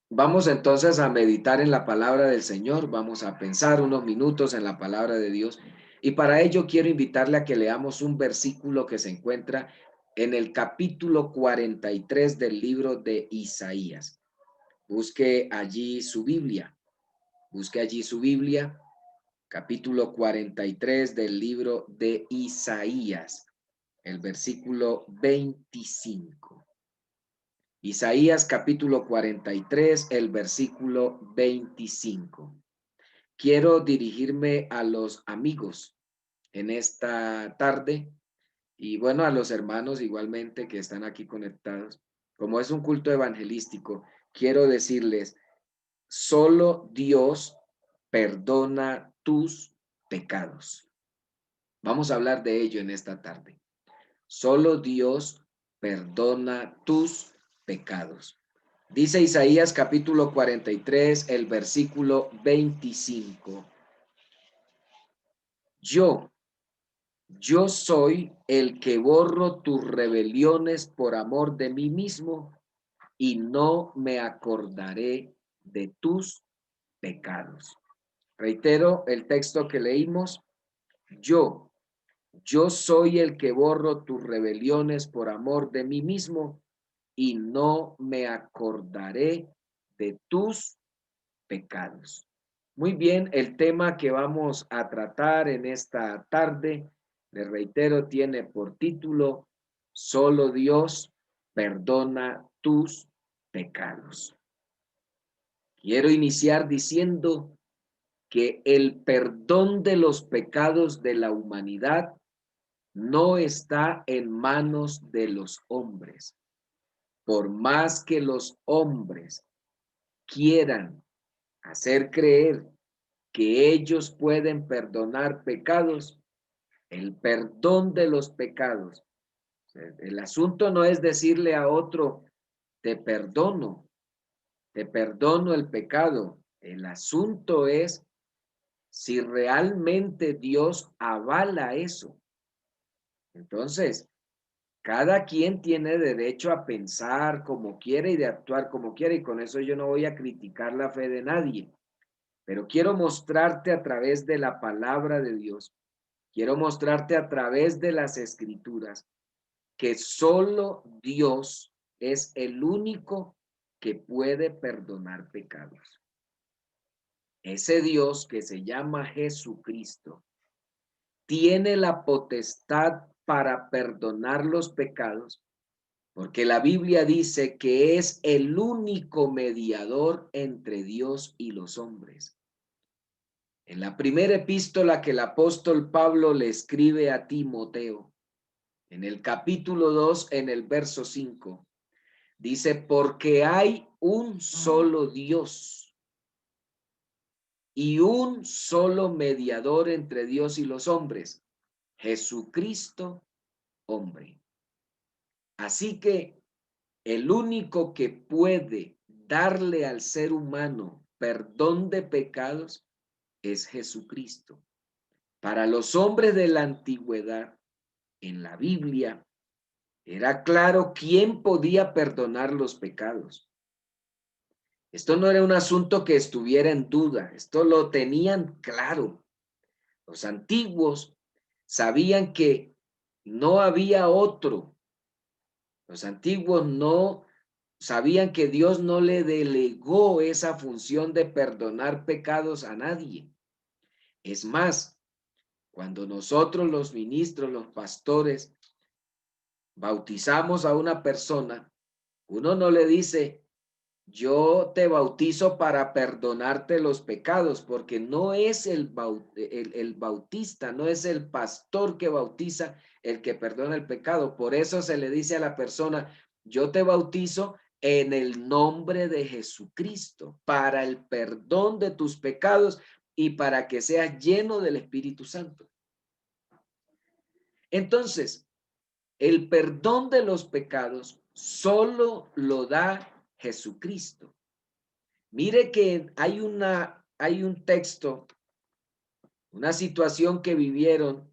Vamos entonces a meditar en la palabra del Señor, vamos a pensar unos minutos en la palabra de Dios y para ello quiero invitarle a que leamos un versículo que se encuentra en el capítulo 43 del libro de Isaías. Busque allí su Biblia, busque allí su Biblia, capítulo 43 del libro de Isaías, el versículo 25. Isaías capítulo 43, el versículo 25. Quiero dirigirme a los amigos en esta tarde y bueno, a los hermanos igualmente que están aquí conectados. Como es un culto evangelístico, quiero decirles, solo Dios perdona tus pecados. Vamos a hablar de ello en esta tarde. Solo Dios perdona tus pecados. Dice Isaías capítulo 43, el versículo 25. Yo, yo soy el que borro tus rebeliones por amor de mí mismo y no me acordaré de tus pecados. Reitero el texto que leímos. Yo, yo soy el que borro tus rebeliones por amor de mí mismo y no me acordaré de tus pecados. Muy bien, el tema que vamos a tratar en esta tarde, le reitero, tiene por título, Solo Dios perdona tus pecados. Quiero iniciar diciendo que el perdón de los pecados de la humanidad no está en manos de los hombres. Por más que los hombres quieran hacer creer que ellos pueden perdonar pecados, el perdón de los pecados. El asunto no es decirle a otro, te perdono el pecado. El asunto es si realmente Dios avala eso. Entonces, cada quien tiene derecho a pensar como quiere y de actuar como quiere, y con eso yo no voy a criticar la fe de nadie. Pero quiero mostrarte a través de la palabra de Dios, quiero mostrarte a través de las escrituras que solo Dios es el único que puede perdonar pecados. Ese Dios que se llama Jesucristo tiene la potestad para perdonar los pecados, porque la Biblia dice que es el único mediador entre Dios y los hombres. En la primera epístola que el apóstol Pablo le escribe a Timoteo, en el capítulo 2, en el verso 5, dice, porque hay un solo Dios y un solo mediador entre Dios y los hombres, Jesucristo, hombre. Así que el único que puede darle al ser humano perdón de pecados es Jesucristo. Para los hombres de la antigüedad, en la Biblia, era claro quién podía perdonar los pecados. Esto no era un asunto que estuviera en duda, esto lo tenían claro. Los antiguos sabían que no había otro. Los antiguos no sabían que Dios no le delegó esa función de perdonar pecados a nadie. Es más, cuando nosotros los ministros, los pastores, bautizamos a una persona, uno no le dice, yo te bautizo para perdonarte los pecados, porque no es el bautista, no es el pastor que bautiza el que perdona el pecado. Por eso se le dice a la persona, yo te bautizo en el nombre de Jesucristo, para el perdón de tus pecados y para que seas lleno del Espíritu Santo. Entonces, el perdón de los pecados solo lo da Jesucristo. Mire que hay un texto, una situación que vivieron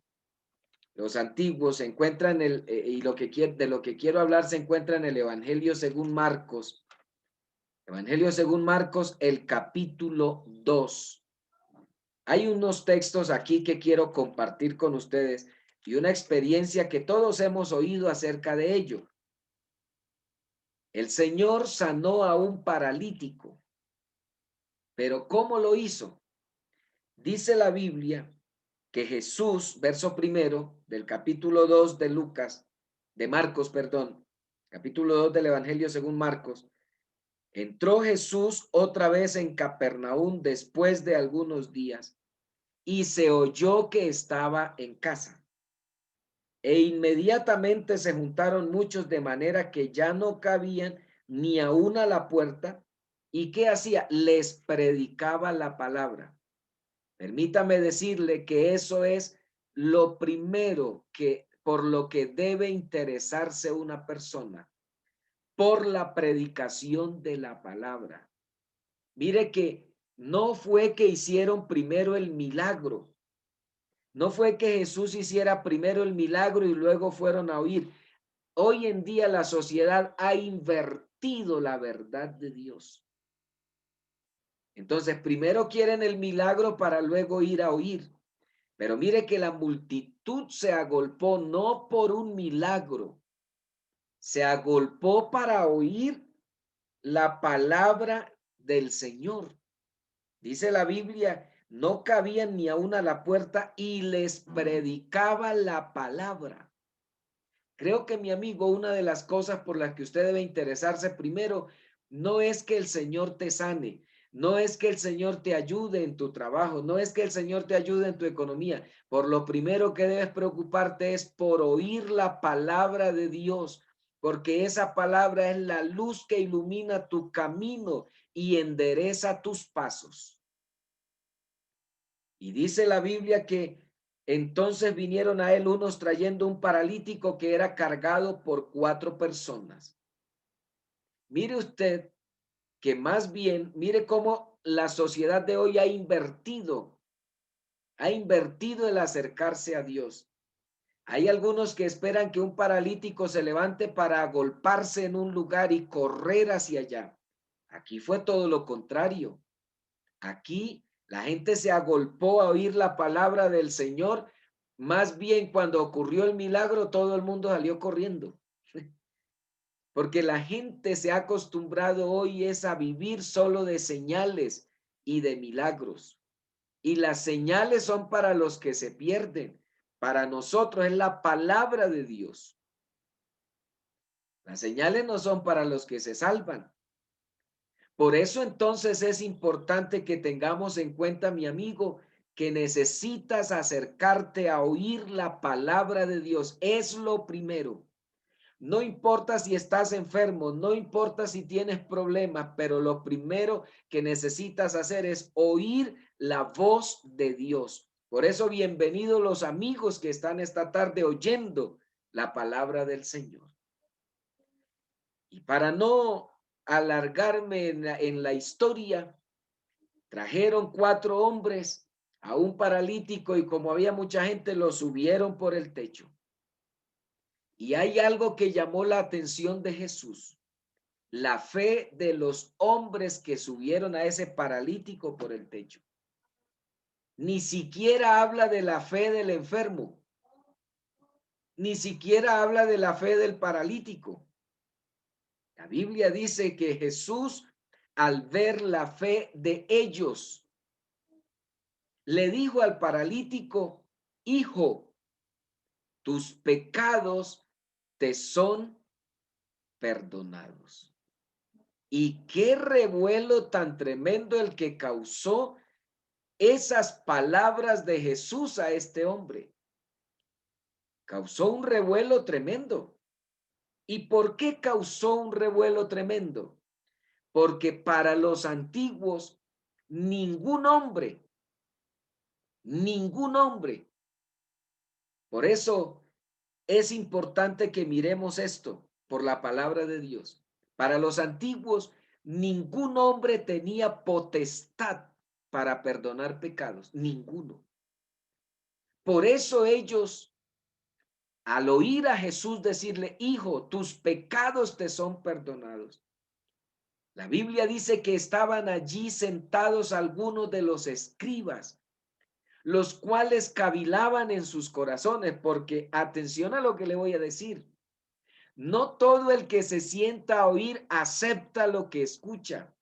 los antiguos, se encuentra en de lo que quiero hablar se encuentra en el Evangelio según Marcos, Evangelio según Marcos, el capítulo 2. Hay unos textos aquí que quiero compartir con ustedes y una experiencia que todos hemos oído acerca de ello. El Señor sanó a un paralítico, pero ¿cómo lo hizo? Dice la Biblia que Jesús, verso primero del capítulo 2 de Lucas, de Marcos, perdón, capítulo 2 del Evangelio según Marcos, entró Jesús otra vez en Capernaum después de algunos días y se oyó que estaba en casa. E inmediatamente se juntaron muchos de manera que ya no cabían ni aún a la puerta. ¿Y qué hacía? Les predicaba la palabra. Permítame decirle que eso es lo primero que por lo que debe interesarse una persona, por la predicación de la palabra. Mire que no fue que hicieron primero el milagro, no fue que Jesús hiciera primero el milagro y luego fueron a oír. Hoy en día la sociedad ha invertido la verdad de Dios. Entonces, primero quieren el milagro para luego ir a oír. Pero mire que la multitud se agolpó no por un milagro, se agolpó para oír la palabra del Señor. Dice la Biblia, no cabían ni aún a la puerta y les predicaba la palabra. Creo que mi amigo, una de las cosas por las que usted debe interesarse primero, no es que el Señor te sane, no es que el Señor te ayude en tu trabajo, no es que el Señor te ayude en tu economía. Por lo primero que debes preocuparte es por oír la palabra de Dios, porque esa palabra es la luz que ilumina tu camino y endereza tus pasos. Y dice la Biblia que entonces vinieron a él unos trayendo un paralítico que era cargado por 4 personas. Mire usted que más bien, mire cómo la sociedad de hoy ha invertido el acercarse a Dios. Hay algunos que esperan que un paralítico se levante para agolparse en un lugar y correr hacia allá. Aquí fue todo lo contrario. Aquí la gente se agolpó a oír la palabra del Señor. Más bien cuando ocurrió el milagro, todo el mundo salió corriendo. Porque la gente se ha acostumbrado hoy es a vivir solo de señales y de milagros. Y las señales son para los que se pierden. Para nosotros es la palabra de Dios. Las señales no son para los que se salvan. Por eso entonces es importante que tengamos en cuenta, mi amigo, que necesitas acercarte a oír la palabra de Dios. Es lo primero. No importa si estás enfermo, no importa si tienes problemas, pero lo primero que necesitas hacer es oír la voz de Dios. Por eso, bienvenidos los amigos que están esta tarde oyendo la palabra del Señor. Y para no alargarme en la historia, trajeron 4 hombres a un paralítico y como había mucha gente, lo subieron por el techo. Y hay algo que llamó la atención de Jesús, la fe de los hombres que subieron a ese paralítico por el techo. Ni siquiera habla de la fe del enfermo, ni siquiera habla de la fe del paralítico. La Biblia dice que Jesús, al ver la fe de ellos, le dijo al paralítico: hijo, tus pecados te son perdonados. Y qué revuelo tan tremendo el que causó esas palabras de Jesús a este hombre. Causó un revuelo tremendo. ¿Y por qué causó un revuelo tremendo? Porque para los antiguos, ningún hombre, ningún hombre. Por eso es importante que miremos esto por la palabra de Dios. Para los antiguos, ningún hombre tenía potestad para perdonar pecados, ninguno. Por eso ellos, al oír a Jesús decirle: hijo, tus pecados te son perdonados, La Biblia dice que estaban allí sentados algunos de los escribas, los cuales cavilaban en sus corazones, porque atención a lo que le voy a decir. No todo el que se sienta a oír acepta lo que escucha.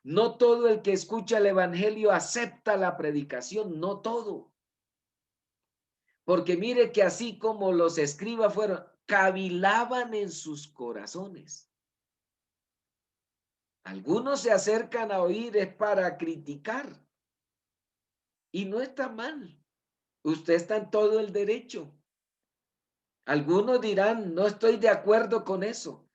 No todo el que escucha el evangelio acepta la predicación, no todo. Porque mire que así como los escribas fueron, cavilaban en sus corazones. Algunos se acercan a oír es para criticar y no está mal. Usted está en todo el derecho. Algunos dirán, no estoy de acuerdo con eso,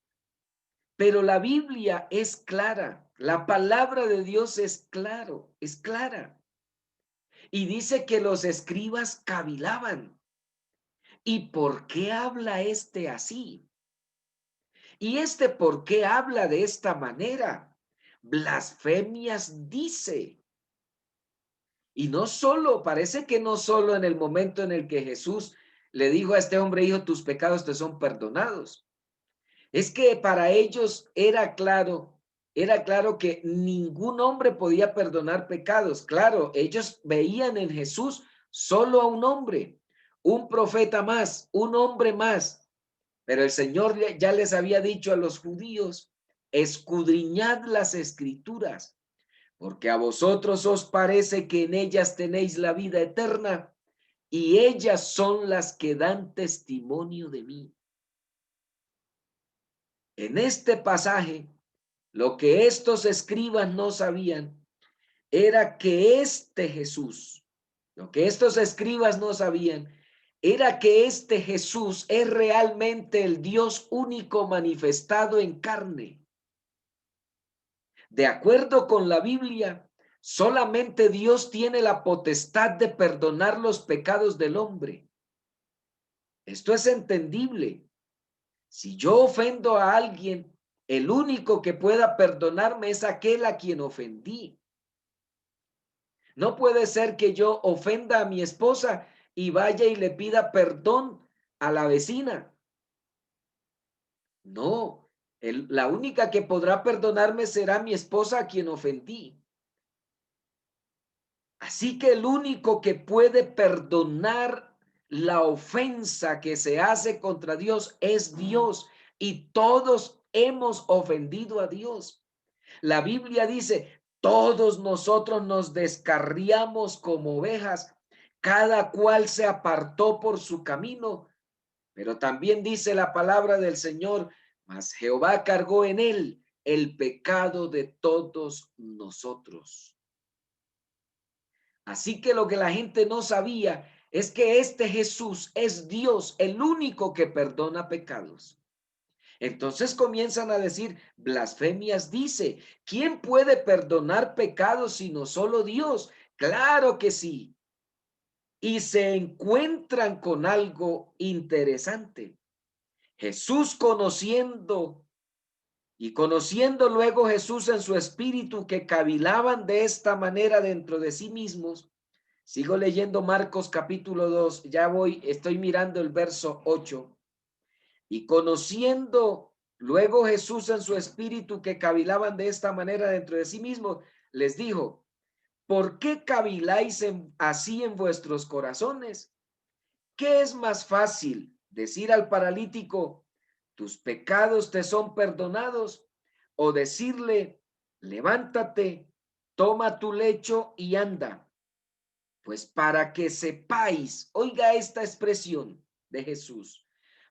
pero la Biblia es clara. La palabra de Dios es claro, es clara. Y dice que los escribas cavilaban. ¿Y por qué habla este así? ¿Y este por qué habla de esta manera? Blasfemias dice. Y no solo, parece que no solo en el momento en el que Jesús le dijo a este hombre, hijo, tus pecados te son perdonados. Es que para ellos era claro que ningún hombre podía perdonar pecados. Claro, ellos veían en Jesús solo a un hombre, un profeta más, un hombre más. Pero el Señor ya les había dicho a los judíos, escudriñad las escrituras, porque a vosotros os parece que en ellas tenéis la vida eterna y ellas son las que dan testimonio de mí. En este pasaje, lo que estos escribas no sabían era que este Jesús, lo que estos escribas no sabían, era que este Jesús es realmente el Dios único manifestado en carne. De acuerdo con la Biblia, solamente Dios tiene la potestad de perdonar los pecados del hombre. Esto es entendible. Si yo ofendo a alguien, el único que pueda perdonarme es aquel a quien ofendí. No puede ser que yo ofenda a mi esposa y vaya y le pida perdón a la vecina. No, la única que podrá perdonarme será mi esposa a quien ofendí. Así que el único que puede perdonar la ofensa que se hace contra Dios es Dios, y todos hemos ofendido a Dios. La Biblia dice, todos nosotros nos descarriamos como ovejas, cada cual se apartó por su camino, pero también dice la palabra del Señor, mas Jehová cargó en él el pecado de todos nosotros. Así que lo que la gente no sabía es que este Jesús es Dios, el único que perdona pecados. Entonces comienzan a decir, blasfemias dice, ¿quién puede perdonar pecados sino solo Dios? Claro que sí. Y se encuentran con algo interesante. Jesús conociendo luego Jesús en su espíritu que cavilaban de esta manera dentro de sí mismos. Sigo leyendo Marcos capítulo 2, estoy mirando el verso 8. Y conociendo luego Jesús en su espíritu que cavilaban de esta manera dentro de sí mismos, les dijo, ¿por qué caviláis así en vuestros corazones? ¿Qué es más fácil decir al paralítico, tus pecados te son perdonados? O decirle, levántate, toma tu lecho y anda. Pues para que sepáis, oiga esta expresión de Jesús,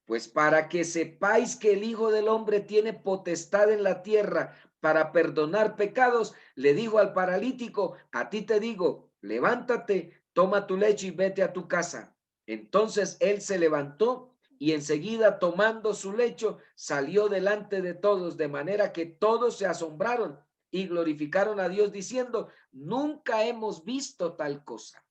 pues para que sepáis que el Hijo del Hombre tiene potestad en la tierra para perdonar pecados, le dijo al paralítico, a ti te digo, levántate, toma tu lecho y vete a tu casa. Entonces él se levantó y enseguida tomando su lecho salió delante de todos, de manera que todos se asombraron y glorificaron a Dios diciendo, nunca hemos visto tal cosa.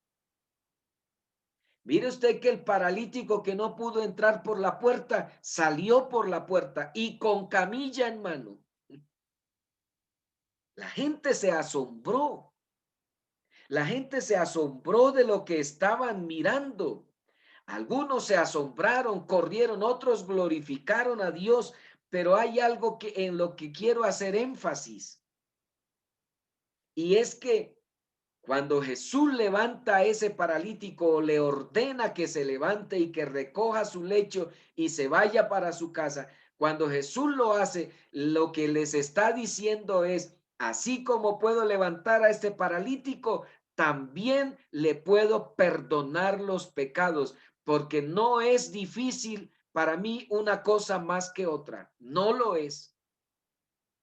Mire usted que el paralítico que no pudo entrar por la puerta, salió por la puerta y con camilla en mano. La gente se asombró. La gente se asombró de lo que estaban mirando. Algunos se asombraron, corrieron, otros glorificaron a Dios, pero hay algo que en lo que quiero hacer énfasis. Y es que cuando Jesús levanta a ese paralítico, le ordena que se levante y que recoja su lecho y se vaya para su casa. Cuando Jesús lo hace, lo que les está diciendo es, así como puedo levantar a este paralítico, también le puedo perdonar los pecados, porque no es difícil para mí una cosa más que otra. No lo es.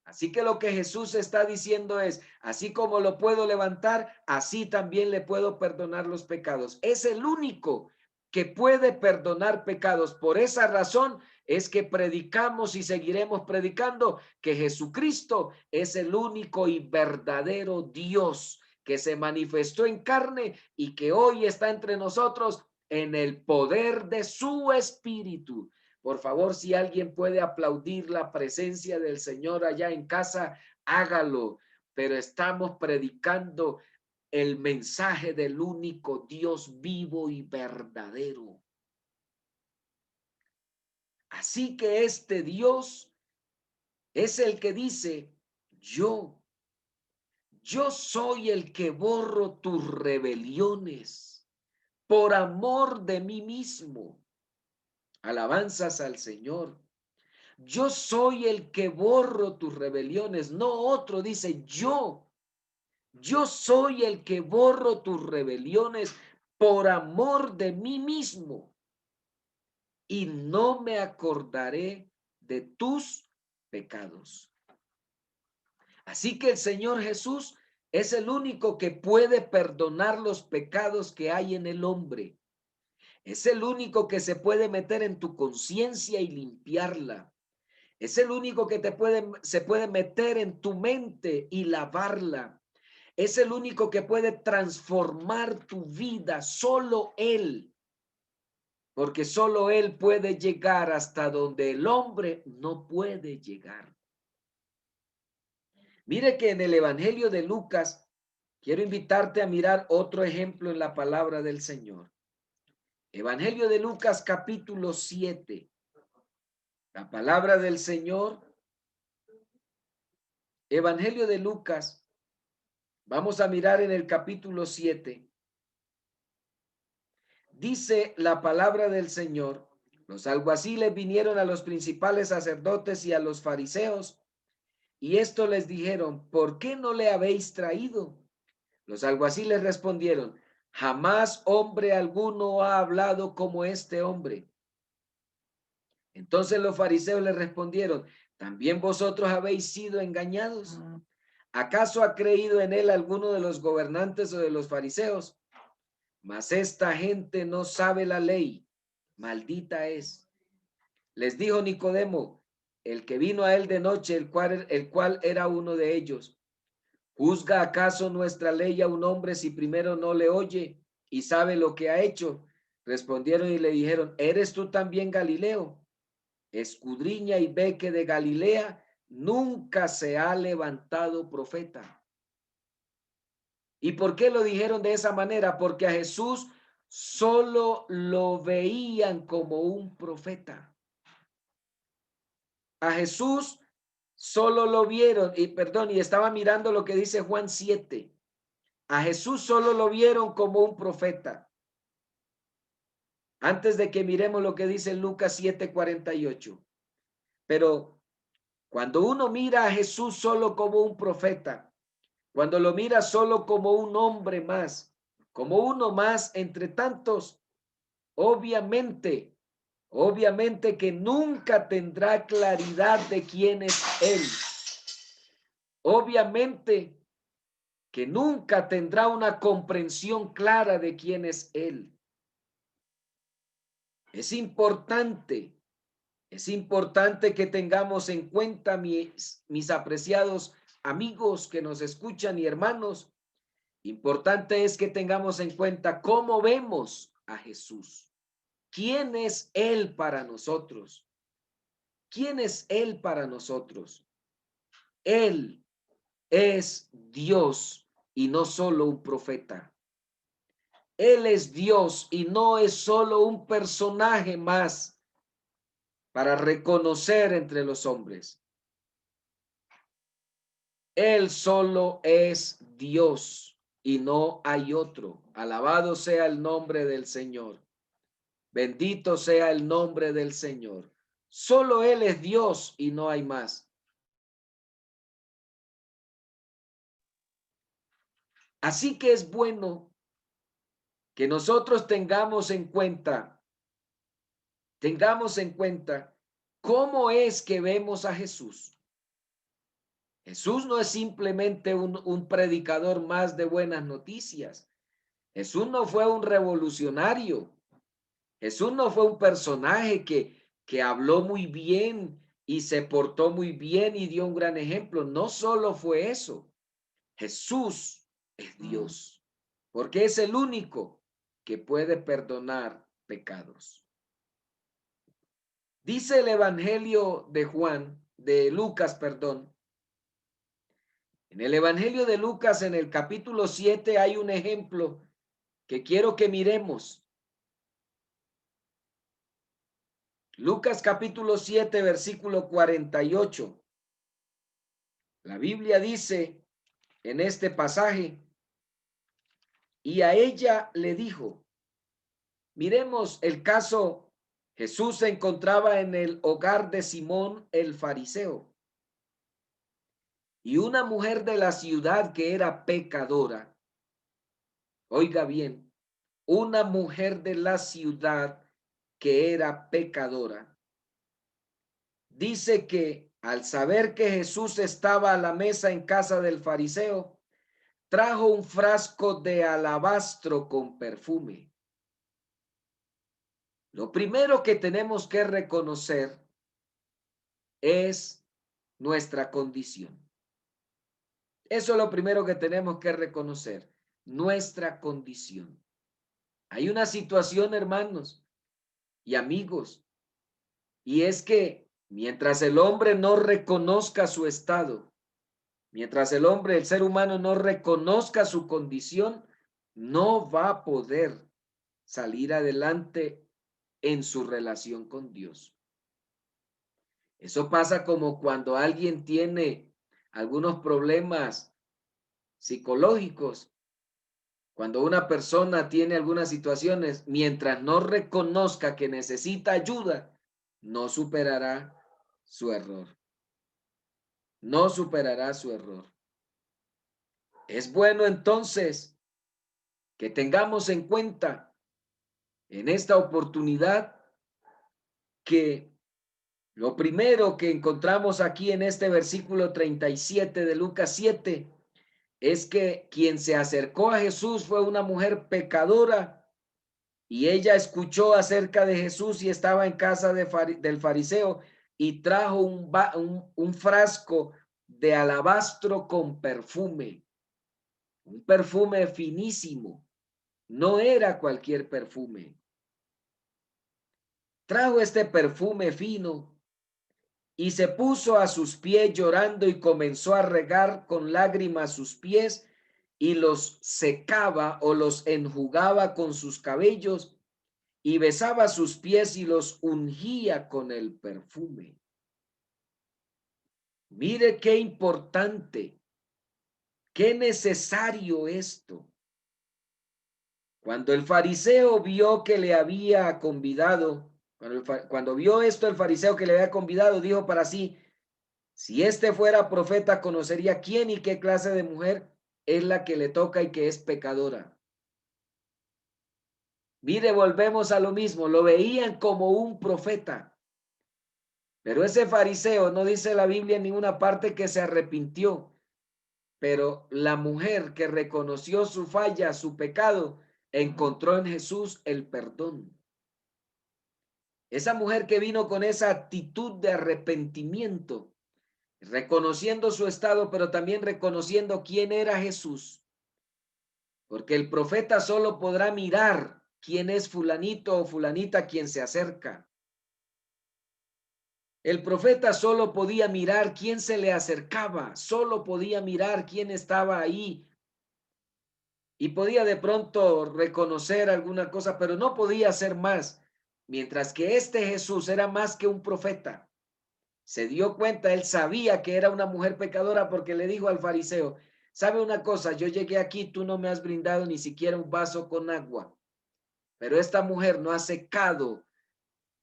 Así que lo que Jesús está diciendo es, así como lo puedo levantar, así también le puedo perdonar los pecados. Es el único que puede perdonar pecados. Por esa razón es que predicamos y seguiremos predicando que Jesucristo es el único y verdadero Dios que se manifestó en carne y que hoy está entre nosotros en el poder de su Espíritu. Por favor, si alguien puede aplaudir la presencia del Señor allá en casa, hágalo. Pero estamos predicando el mensaje del único Dios vivo y verdadero. Así que este Dios es el que dice, yo soy el que borro tus rebeliones por amor de mí mismo. Alabanzas al Señor. Yo soy el que borro tus rebeliones, no otro, dice yo. Yo soy el que borro tus rebeliones por amor de mí mismo y no me acordaré de tus pecados. Así que el Señor Jesús es el único que puede perdonar los pecados que hay en el hombre. Es el único que se puede meter en tu conciencia y limpiarla. Es el único que se puede meter en tu mente y lavarla. Es el único que puede transformar tu vida, solo Él, porque solo Él puede llegar hasta donde el hombre no puede llegar. Mire que en el Evangelio de Lucas, quiero invitarte a mirar otro ejemplo en la palabra del Señor. Evangelio de Lucas capítulo 7. La palabra del Señor. Evangelio de Lucas. Vamos a mirar en el capítulo 7. Dice la palabra del Señor, los alguaciles vinieron a los principales sacerdotes y a los fariseos, y esto les dijeron, ¿por qué no le habéis traído? Los alguaciles respondieron, jamás hombre alguno ha hablado como este hombre. Entonces los fariseos le respondieron, ¿también vosotros habéis sido engañados? ¿Acaso ha creído en él alguno de los gobernantes o de los fariseos? Mas esta gente no sabe la ley, maldita es. Les dijo Nicodemo, el que vino a él de noche, el cual era uno de ellos. ¿Juzga acaso nuestra ley a un hombre si primero no le oye y sabe lo que ha hecho? Respondieron y le dijeron, ¿eres tú también Galileo? Escudriña y ve que de Galilea nunca se ha levantado profeta. ¿Y por qué lo dijeron de esa manera? Porque a Jesús solo lo veían como un profeta. A Jesús solo lo vieron, y estaba mirando lo que dice Juan 7. A Jesús solo lo vieron como un profeta. Antes de que miremos lo que dice Lucas 7:48. Pero cuando uno mira a Jesús solo como un profeta, cuando lo mira solo como un hombre más, como uno más entre tantos, obviamente que nunca tendrá claridad de quién es Él. Obviamente que nunca tendrá una comprensión clara de quién es Él. Es importante, que tengamos en cuenta, mis apreciados amigos que nos escuchan y hermanos, importante es que tengamos en cuenta cómo vemos a Jesús. ¿Quién es Él para nosotros? ¿Quién es Él para nosotros? Él es Dios y no solo un profeta. Él es Dios y no es solo un personaje más para reconocer entre los hombres. Él solo es Dios y no hay otro. Alabado sea el nombre del Señor. Bendito sea el nombre del Señor. Solo Él es Dios y no hay más. Así que es bueno que nosotros tengamos en cuenta cómo es que vemos a Jesús. Jesús no es simplemente un predicador más de buenas noticias. Jesús no fue un revolucionario. Jesús no fue un personaje que habló muy bien y se portó muy bien y dio un gran ejemplo. No solo fue eso. Jesús es Dios, porque es el único que puede perdonar pecados. Dice el Evangelio de Juan, de Lucas, perdón. En el Evangelio de Lucas, en el capítulo 7, hay un ejemplo que quiero que miremos. Lucas capítulo 7, versículo 48. La Biblia dice en este pasaje, y a ella le dijo, miremos el caso, Jesús se encontraba en el hogar de Simón el fariseo, y una mujer de la ciudad que era pecadora, oiga bien, una mujer de la ciudad que era pecadora, dice que al saber que Jesús estaba a la mesa en casa del fariseo, trajo un frasco de alabastro con perfume. Lo primero que tenemos que reconocer es nuestra condición. Eso es lo primero que tenemos que reconocer, nuestra condición. Hay una situación, hermanos y amigos, y es que mientras el hombre no reconozca su estado, mientras el ser humano no reconozca su condición, no va a poder salir adelante en su relación con Dios. Eso pasa como cuando alguien tiene algunos problemas psicológicos, cuando una persona tiene algunas situaciones, mientras no reconozca que necesita ayuda, no superará su error. No superará su error. Es bueno entonces que tengamos en cuenta en esta oportunidad que lo primero que encontramos aquí en este versículo 37 de Lucas 7 es que quien se acercó a Jesús fue una mujer pecadora y ella escuchó acerca de Jesús y estaba en casa del fariseo y trajo un frasco de alabastro con perfume, un perfume finísimo, no era cualquier perfume. Trajo este perfume fino y se puso a sus pies llorando y comenzó a regar con lágrimas sus pies y los secaba o los enjugaba con sus cabellos y besaba sus pies y los ungía con el perfume. Mire qué importante, qué necesario esto. Cuando el fariseo vio que le había convidado, cuando vio esto el fariseo que le había convidado, dijo para sí, si este fuera profeta, conocería quién y qué clase de mujer es la que le toca y que es pecadora. Mire, volvemos a lo mismo, lo veían como un profeta. Pero ese fariseo, no dice la Biblia en ninguna parte que se arrepintió, pero la mujer que reconoció su falla, su pecado, encontró en Jesús el perdón. Esa mujer que vino con esa actitud de arrepentimiento, reconociendo su estado, pero también reconociendo quién era Jesús. Porque el profeta solo podrá mirar quién es fulanito o fulanita quien se acerca. El profeta solo podía mirar quién se le acercaba, solo podía mirar quién estaba ahí y podía de pronto reconocer alguna cosa, pero no podía hacer más. Mientras que este Jesús era más que un profeta. Se dio cuenta, él sabía que era una mujer pecadora porque le dijo al fariseo, ¿sabe una cosa? Yo llegué aquí, tú no me has brindado ni siquiera un vaso con agua, pero esta mujer no ha secado,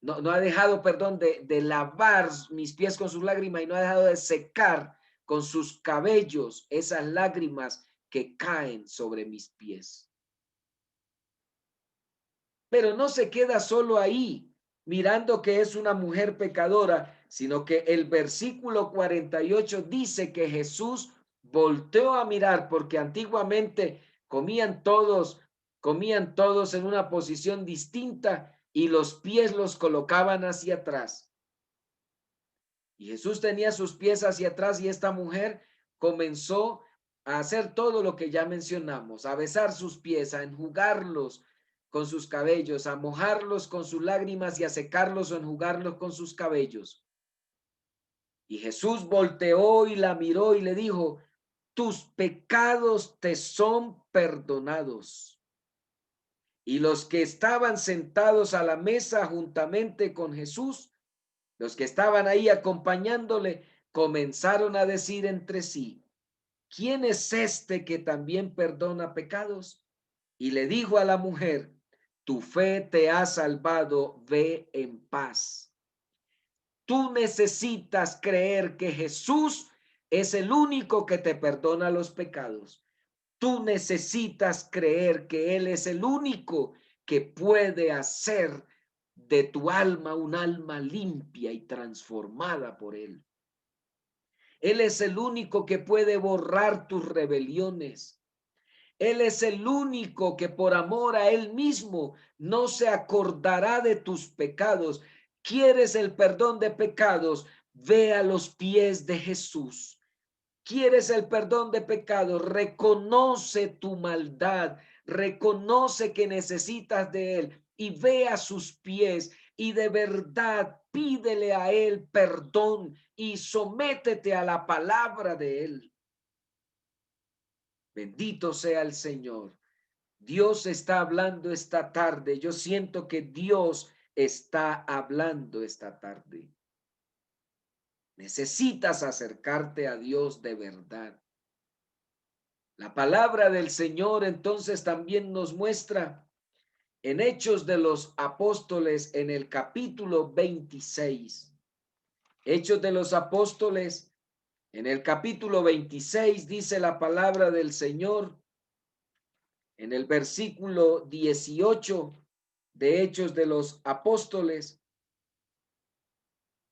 no ha dejado, perdón, de lavar mis pies con sus lágrimas y no ha dejado de secar con sus cabellos esas lágrimas que caen sobre mis pies. Pero no se queda solo ahí, mirando que es una mujer pecadora, sino que el versículo 48 dice que Jesús volteó a mirar, porque antiguamente comían todos en una posición distinta y los pies los colocaban hacia atrás. Y Jesús tenía sus pies hacia atrás y esta mujer comenzó a hacer todo lo que ya mencionamos, a besar sus pies, a enjugarlos con sus cabellos, a mojarlos con sus lágrimas y a secarlos o enjugarlos con sus cabellos. Y Jesús volteó y la miró y le dijo, tus pecados te son perdonados. Y los que estaban sentados a la mesa juntamente con Jesús, los que estaban ahí acompañándole, comenzaron a decir entre sí, ¿quién es este que también perdona pecados? Y le dijo a la mujer, tu fe te ha salvado, ve en paz. Tú necesitas creer que Jesús es el único que te perdona los pecados. Tú necesitas creer que Él es el único que puede hacer de tu alma un alma limpia y transformada por Él. Él es el único que puede borrar tus rebeliones. Él es el único que por amor a Él mismo no se acordará de tus pecados. ¿Quieres el perdón de pecados? Ve a los pies de Jesús. ¿Quieres el perdón de pecados? Reconoce tu maldad, reconoce que necesitas de Él y ve a sus pies y de verdad pídele a Él perdón y sométete a la palabra de Él. Bendito sea el Señor. Dios está hablando esta tarde. Yo siento que Dios está hablando esta tarde. Necesitas acercarte a Dios de verdad. La palabra del Señor entonces también nos muestra en Hechos de los Apóstoles en el capítulo 26. Hechos de los Apóstoles en el capítulo 26 dice la palabra del Señor en el versículo 18 de Hechos de los Apóstoles.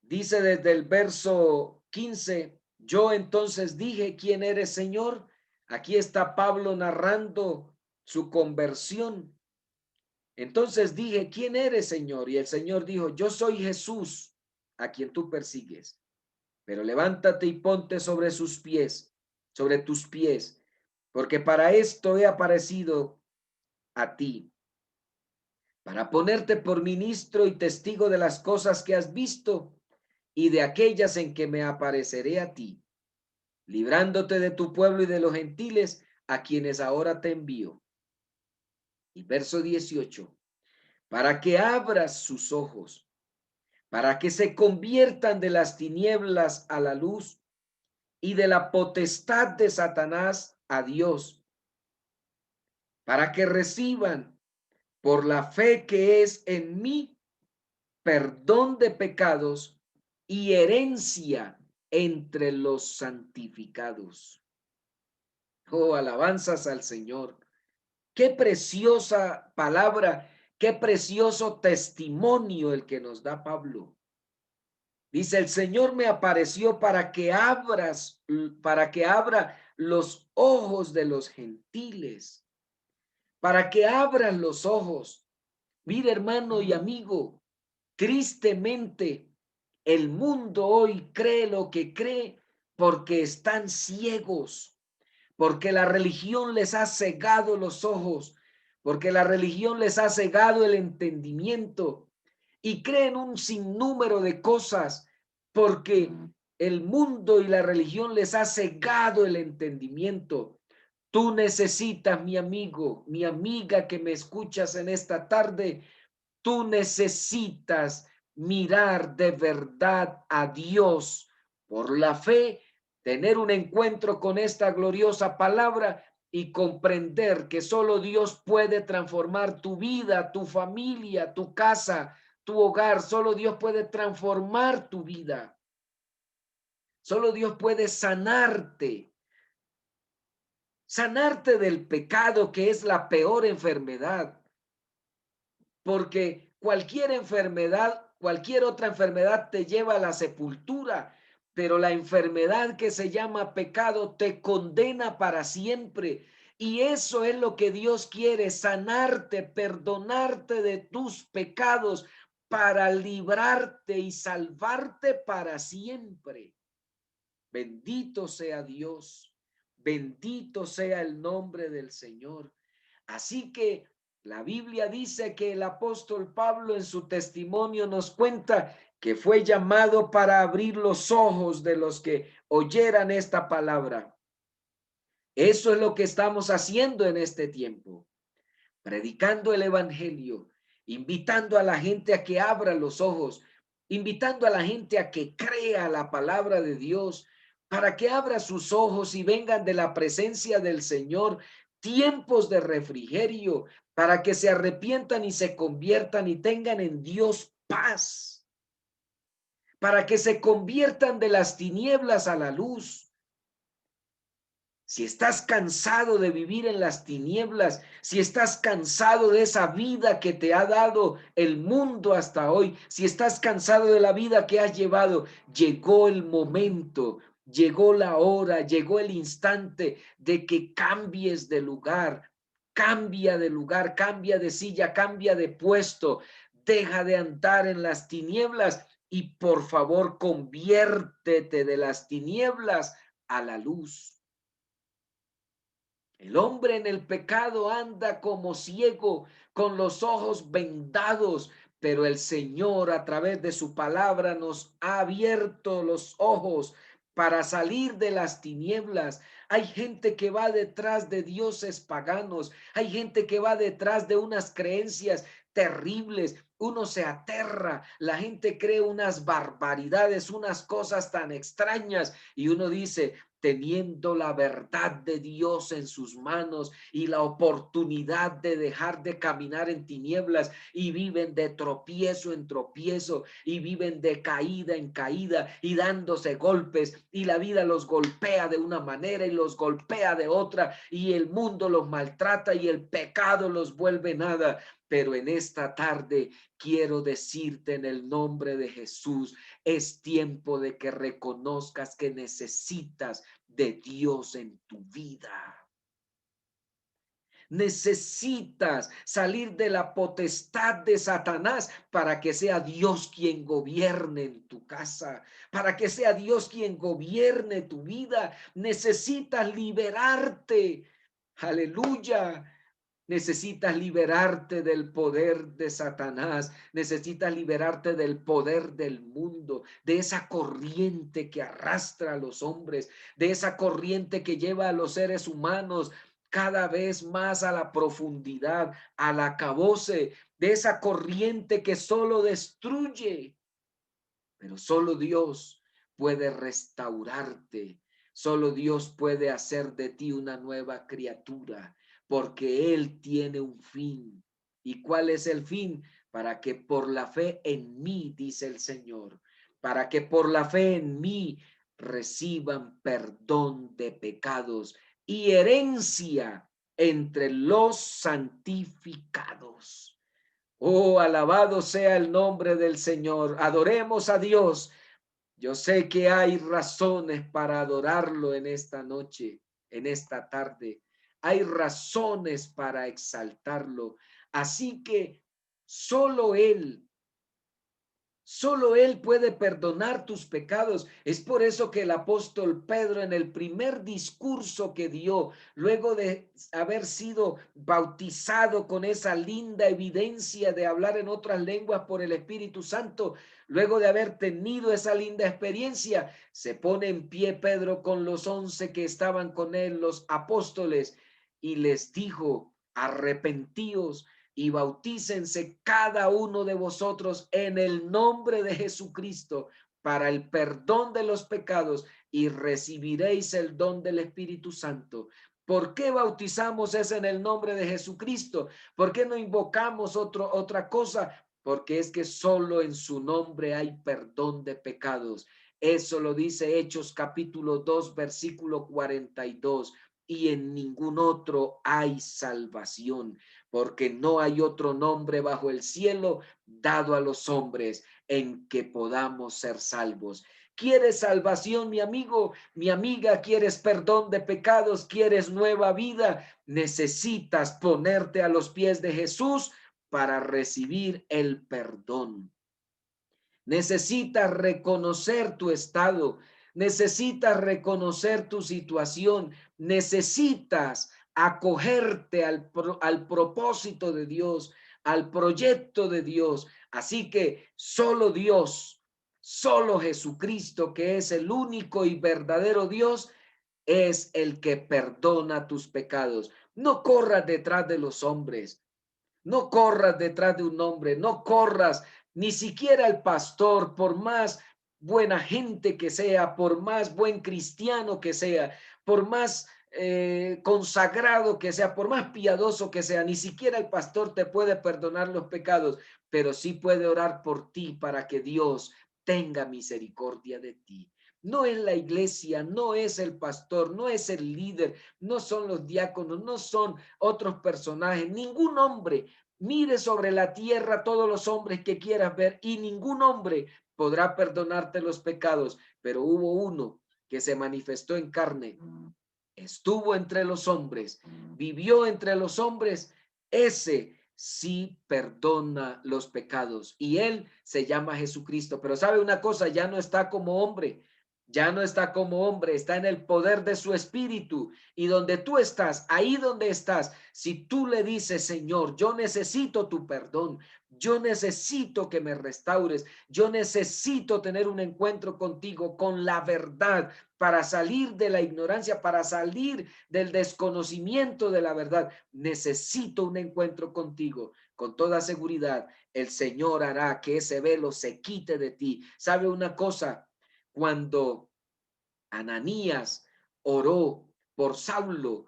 Dice desde el verso 15, yo entonces dije, ¿quién eres, Señor? Aquí está Pablo narrando su conversión. Entonces dije, ¿quién eres, Señor? Y el Señor dijo, yo soy Jesús, a quien tú persigues. Pero levántate y ponte sobre sus pies, sobre tus pies, porque para esto he aparecido a ti, para ponerte por ministro y testigo de las cosas que has visto y de aquellas en que me apareceré a ti, librándote de tu pueblo y de los gentiles a quienes ahora te envío. Y verso 18, para que abras sus ojos, para que se conviertan de las tinieblas a la luz y de la potestad de Satanás a Dios, para que reciban por la fe que es en mí perdón de pecados y herencia entre los santificados. Oh, alabanzas al Señor. Qué preciosa palabra, qué precioso testimonio el que nos da Pablo. Dice, el Señor me apareció para que abra los ojos de los gentiles, para que abran los ojos. Mira, hermano y amigo, tristemente, el mundo hoy cree lo que cree porque están ciegos, porque la religión les ha cegado los ojos, porque la religión les ha cegado el entendimiento y creen un sinnúmero de cosas porque el mundo y la religión les ha cegado el entendimiento. Tú necesitas, mi amigo, mi amiga que me escuchas en esta tarde, tú necesitas mirar de verdad a Dios por la fe, tener un encuentro con esta gloriosa palabra y comprender que solo Dios puede transformar tu vida, tu familia, tu casa, tu hogar. Solo Dios puede transformar tu vida. Solo Dios puede sanarte del pecado, que es la peor enfermedad, porque cualquier enfermedad, cualquier otra enfermedad te lleva a la sepultura, pero la enfermedad que se llama pecado te condena para siempre. Y eso es lo que Dios quiere, sanarte, perdonarte de tus pecados para librarte y salvarte para siempre. Bendito sea Dios, bendito sea el nombre del Señor. Así que la Biblia dice que el apóstol Pablo en su testimonio nos cuenta que fue llamado para abrir los ojos de los que oyeran esta palabra. Eso es lo que estamos haciendo en este tiempo, predicando el evangelio, invitando a la gente a que abra los ojos, invitando a la gente a que crea la palabra de Dios, para que abra sus ojos y vengan de la presencia del Señor tiempos de refrigerio, para que se arrepientan y se conviertan y tengan en Dios paz, para que se conviertan de las tinieblas a la luz. Si estás cansado de vivir en las tinieblas, si estás cansado de esa vida que te ha dado el mundo hasta hoy, si estás cansado de la vida que has llevado, llegó el momento, llegó la hora, llegó el instante de que cambies de lugar. Cambia de lugar, cambia de silla, cambia de puesto, deja de andar en las tinieblas y por favor conviértete de las tinieblas a la luz. El hombre en el pecado anda como ciego, con los ojos vendados, pero el Señor a través de su palabra nos ha abierto los ojos para salir de las tinieblas. Hay gente que va detrás de dioses paganos, hay gente que va detrás de unas creencias terribles. Uno se aterra, la gente cree unas barbaridades, unas cosas tan extrañas y uno dice, teniendo la verdad de Dios en sus manos y la oportunidad de dejar de caminar en tinieblas, y viven de tropiezo en tropiezo y viven de caída en caída y dándose golpes, y la vida los golpea de una manera y los golpea de otra y el mundo los maltrata y el pecado los vuelve nada. Pero en esta tarde quiero decirte en el nombre de Jesús, es tiempo de que reconozcas que necesitas de Dios en tu vida. Necesitas salir de la potestad de Satanás para que sea Dios quien gobierne en tu casa, para que sea Dios quien gobierne tu vida. Necesitas liberarte. Aleluya. Necesitas liberarte del poder de Satanás, necesitas liberarte del poder del mundo, de esa corriente que arrastra a los hombres, de esa corriente que lleva a los seres humanos cada vez más a la profundidad, al acabose, de esa corriente que solo destruye. Pero solo Dios puede restaurarte, solo Dios puede hacer de ti una nueva criatura, porque Él tiene un fin. ¿Y cuál es el fin? Para que por la fe en mí, dice el Señor, para que por la fe en mí reciban perdón de pecados y herencia entre los santificados. Oh, alabado sea el nombre del Señor. Adoremos a Dios. Yo sé que hay razones para adorarlo en esta noche, en esta tarde. Hay razones para exaltarlo. Así que solo Él puede perdonar tus pecados. Es por eso que el apóstol Pedro, en el primer discurso que dio, luego de haber sido bautizado con esa linda evidencia de hablar en otras lenguas por el Espíritu Santo, luego de haber tenido esa linda experiencia, se pone en pie Pedro con los 11 que estaban con él, los apóstoles, y les dijo, arrepentíos, y bautícense cada uno de vosotros en el nombre de Jesucristo para el perdón de los pecados y recibiréis el don del Espíritu Santo. ¿Por qué bautizamos es en el nombre de Jesucristo? ¿Por qué no invocamos otra cosa? Porque es que solo en su nombre hay perdón de pecados. Eso lo dice Hechos capítulo 2, versículo 42. Y en ningún otro hay salvación, porque no hay otro nombre bajo el cielo dado a los hombres en que podamos ser salvos. ¿Quieres salvación, mi amigo, mi amiga? ¿Quieres perdón de pecados? ¿Quieres nueva vida? Necesitas ponerte a los pies de Jesús para recibir el perdón. Necesitas reconocer tu estado, necesitas reconocer tu situación, necesitas acogerte al propósito de Dios, al proyecto de Dios. Así que solo Dios, solo Jesucristo, que es el único y verdadero Dios, es el que perdona tus pecados. No corras detrás de los hombres. No corras detrás de un hombre, no corras ni siquiera el pastor, por más buena gente que sea, por más buen cristiano que sea, por más consagrado que sea, por más piadoso que sea, ni siquiera el pastor te puede perdonar los pecados, pero sí puede orar por ti para que Dios tenga misericordia de ti. No es la iglesia, no es el pastor, no es el líder, no son los diáconos, no son otros personajes, ningún hombre. Mire sobre la tierra todos los hombres que quieras ver y ningún hombre podrá perdonarte los pecados, pero hubo uno que se manifestó en carne, estuvo entre los hombres, vivió entre los hombres, ese sí perdona los pecados y él se llama Jesucristo. Pero sabe una cosa, ya no está como hombre, ya no está como hombre, está en el poder de su espíritu. Y donde tú estás, ahí donde estás, si tú le dices, Señor, yo necesito tu perdón, yo necesito que me restaures, yo necesito tener un encuentro contigo, con la verdad, para salir de la ignorancia, para salir del desconocimiento de la verdad. Necesito un encuentro contigo. Con toda seguridad, el Señor hará que ese velo se quite de ti. ¿Sabe una cosa? Cuando Ananías oró por Saulo,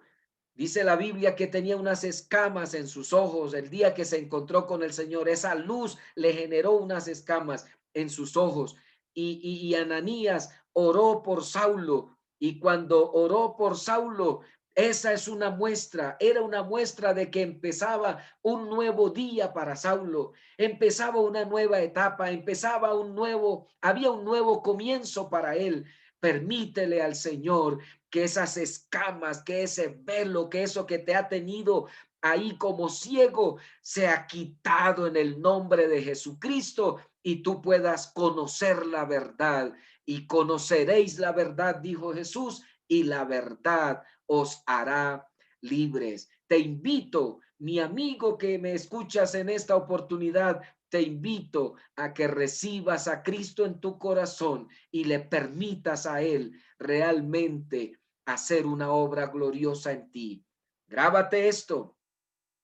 dice la Biblia que tenía unas escamas en sus ojos el día que se encontró con el Señor. Esa luz le generó unas escamas en sus ojos. Y Ananías oró por Saulo. Y cuando oró por Saulo, esa es una muestra, era una muestra de que empezaba un nuevo día para Saulo, empezaba una nueva etapa, había un nuevo comienzo para él. Permítele al Señor que esas escamas, que ese velo, que eso que te ha tenido ahí como ciego, sea quitado en el nombre de Jesucristo y tú puedas conocer la verdad. Y conoceréis la verdad, dijo Jesús, y la verdad os hará libres. Te invito, mi amigo que me escuchas en esta oportunidad, te invito a que recibas a Cristo en tu corazón y le permitas a Él realmente hacer una obra gloriosa en ti. Grábate esto,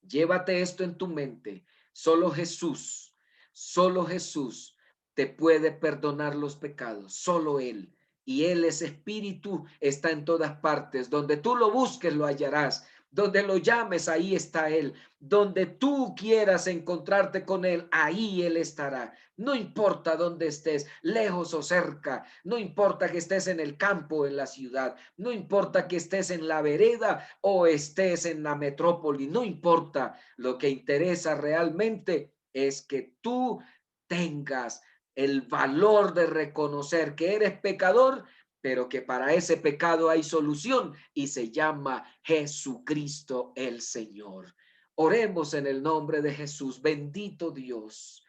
llévate esto en tu mente. Solo Jesús te puede perdonar los pecados, solo Él. Y Él es espíritu, está en todas partes. Donde tú lo busques, lo hallarás. Donde lo llames, ahí está Él. Donde tú quieras encontrarte con Él, ahí Él estará. No importa dónde estés, lejos o cerca. No importa que estés en el campo o en la ciudad. No importa que estés en la vereda o estés en la metrópoli. No importa. Lo que interesa realmente es que tú tengas el valor de reconocer que eres pecador, pero que para ese pecado hay solución y se llama Jesucristo el Señor. Oremos en el nombre de Jesús. Bendito Dios.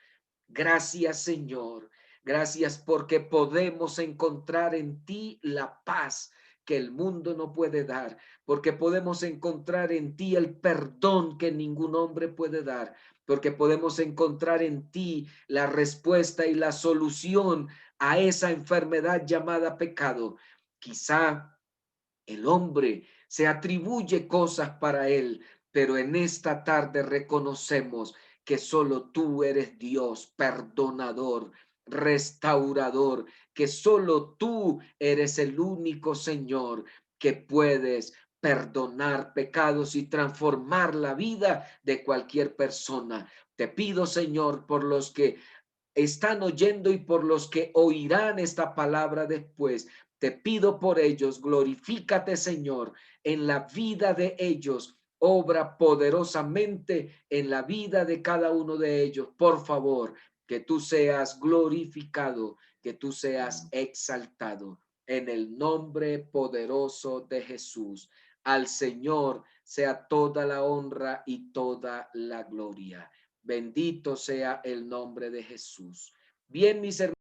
Gracias, Señor. Gracias porque podemos encontrar en ti la paz que el mundo no puede dar, porque podemos encontrar en ti el perdón que ningún hombre puede dar, porque podemos encontrar en ti la respuesta y la solución a esa enfermedad llamada pecado. Quizá el hombre se atribuye cosas para él, pero en esta tarde reconocemos que solo tú eres Dios, perdonador, restaurador, que solo tú eres el único Señor que puedes perdonar pecados y transformar la vida de cualquier persona. Te pido, Señor, por los que están oyendo y por los que oirán esta palabra después. Te pido por ellos, glorifícate, Señor, en la vida de ellos. Obra poderosamente en la vida de cada uno de ellos. Por favor, que tú seas glorificado, que tú seas exaltado. En el nombre poderoso de Jesús. Al Señor sea toda la honra y toda la gloria. Bendito sea el nombre de Jesús. Bien, mis hermanos.